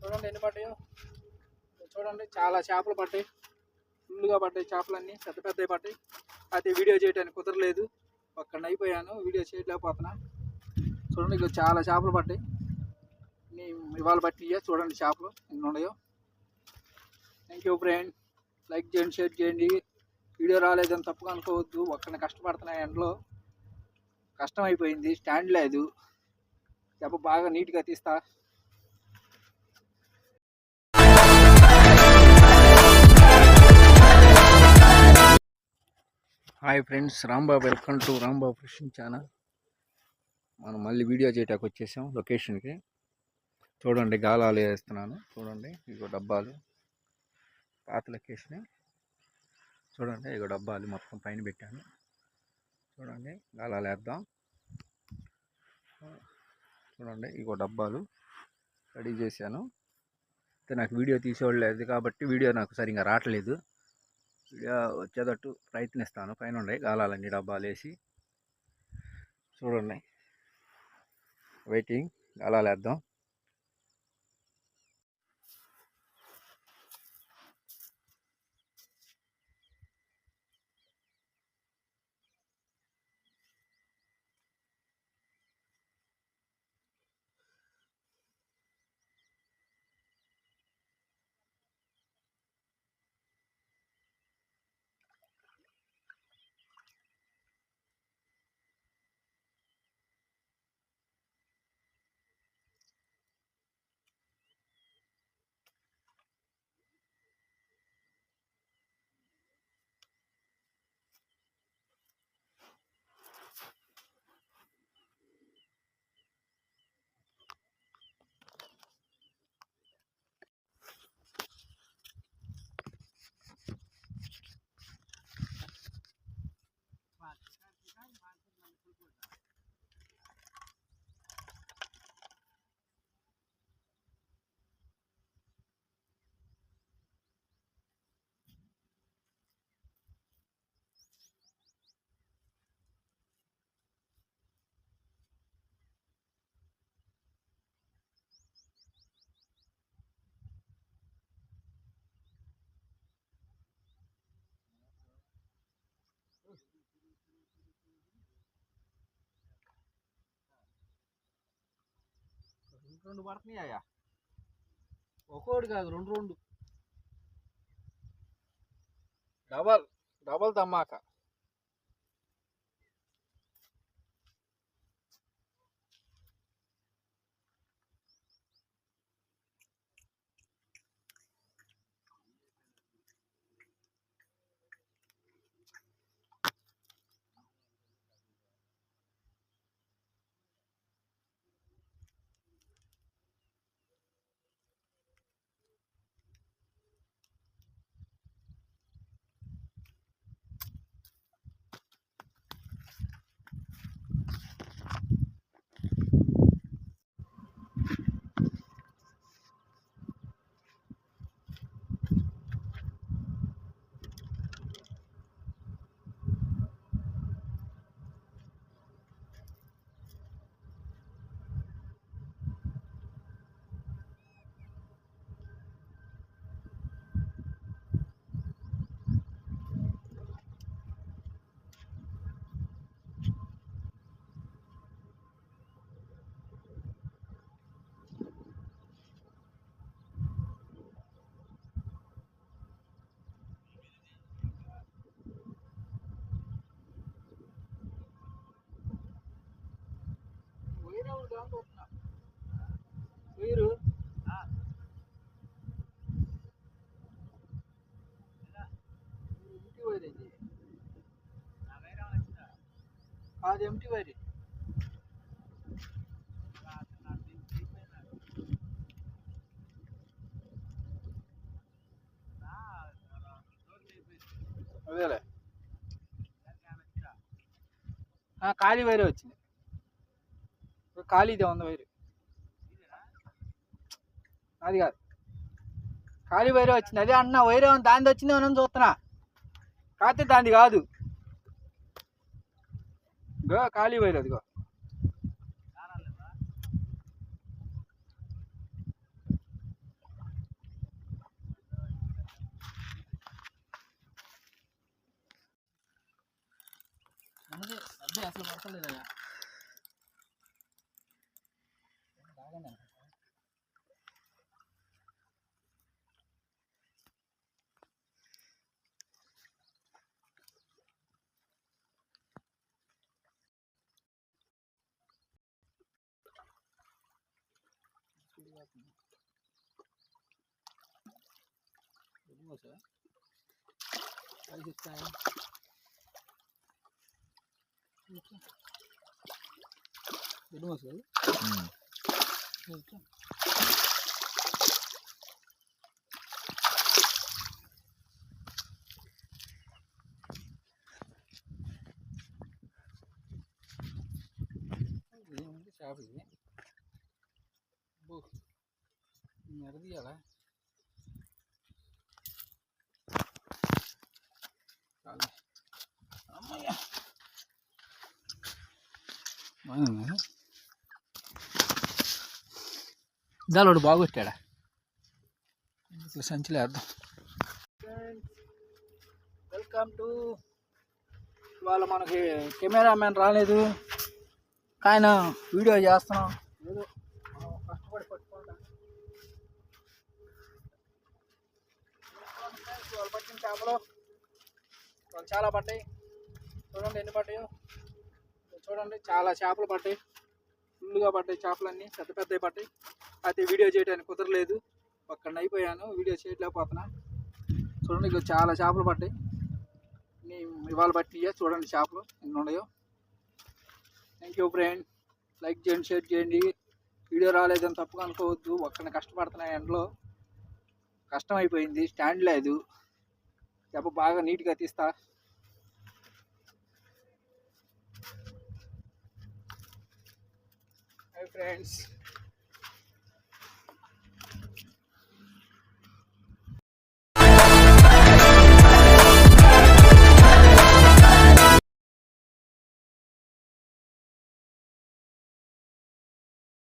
చూడండి ఎన్ని పడ్డాయో. చూడండి చాలా చేపలు పడ్డాయి, ఫుల్గా పడ్డాయి చేపలన్నీ, పెద్ద పెద్దవి పడ్డాయి. అయితే వీడియో చేయడానికి కుదరలేదు, ఒక్కడ అయిపోయాను, వీడియో చేయలేకపోతున్నా. చూడండి ఇక చాలా చేపలు పడ్డాయి, ఇవాళ పట్టినాయో చూడండి చేపలు ఎన్ని ఉన్నాయో. థ్యాంక్ యూ ఫ్రెండ్, లైక్ చేయండి, షేర్ చేయండి. వీడియో రాలేదని తప్పుగా అనుకోవద్దు, ఒక్కడిని కష్టపడుతున్నా, ఎండలో కష్టం అయిపోయింది, స్టాండ్ లేదు, చేప బాగా నీట్గా తీస్తా. Hi friends, Rambabu, welcome to Rambabu fishing channel. మనం మళ్ళీ వీడియో చేయడానికి వచ్చేసాం లొకేషన్కి. చూడండి గాలాలు వేస్తున్నాను, చూడండి ఇగో డబ్బాలు, పాత లొకేషన్. చూడండి ఇగో డబ్బాలు మొత్తం పైన పెట్టాను, చూడండి గాలాలు వేద్దాం. చూడండి ఇగో డబ్బాలు రెడీ చేశాను. అయితే నాకు వీడియో తీసేవాళ్ళు లేదు కాబట్టి వీడియో నాకు సరిగ్గా రావట్లేదు, వీడియో వచ్చేటట్టు ప్రయత్నిస్తాను. పైన ఉన్నాయి గాలాలన్నీ డబ్బాలు వేసి. చూడండి వెయిటింగ్, గాలాలు వేద్దాం. రెండు పడుతున్నాయా, ఒక్కోటి కాదు, రెండు రెండు డబల్ డబల్ దమ్మాక. మీరు అది ఎంటి వైరి అదేలే, ఖాళీ వైరే వచ్చింది, ఖాళీదే ఉంది వైరు, అది కాదు ఖాళీ వైరే వచ్చింది. అదే అన్న వైరే దాని వచ్చింది అని చూస్తున్నా, కాకపోతే దాని కాదు, ఖాళీ వైరు అదిగో. అసలు పడతలేదా బాగానే చేప ఇది మెరదీయాలా అమ్మయ్యా దాలోడు బాగొట్టాడా సంచిలో వేద్దాం. వెల్కమ్ టు ఇవాళ మనకి కెమెరామ్యాన్ రాలేదు ఆయన వీడియో చేస్తున్నాం ఏదో మనం కష్టపడి పట్టుకుంటాం. వాళ్ళు పట్టిన చేపలు వాళ్ళు చాలా పడ్డాయి. చూడండి ఎన్ని పడ్డాయో చూడండి, చాలా చేపలు పడ్డాయి, ఫుల్గా పడ్డాయి చేపలన్నీ, పెద్ద పెద్దవి పడ్డాయి. అయితే వీడియో చేయడానికి కుదరలేదు, అక్కడ అయిపోయాను, వీడియో చేయలేకపోతున్నా. చూడండి ఇక చాలా చేపలు పడ్డాయి, ఇవాళ పట్టినాయో చూడండి చేపలు ఎన్ని ఉన్నాయో. థ్యాంక్ యూ ఫ్రెండ్, లైక్ చేయండి, షేర్ చేయండి. వీడియో రాలేదని తప్పుగా అనుకోవద్దు, ఒక్కడిని కష్టపడుతున్నాయి, ఎండలో కష్టం అయిపోయింది, స్టాండ్ లేదు, చేప బాగా నీట్గా తీస్తా. Hi friends.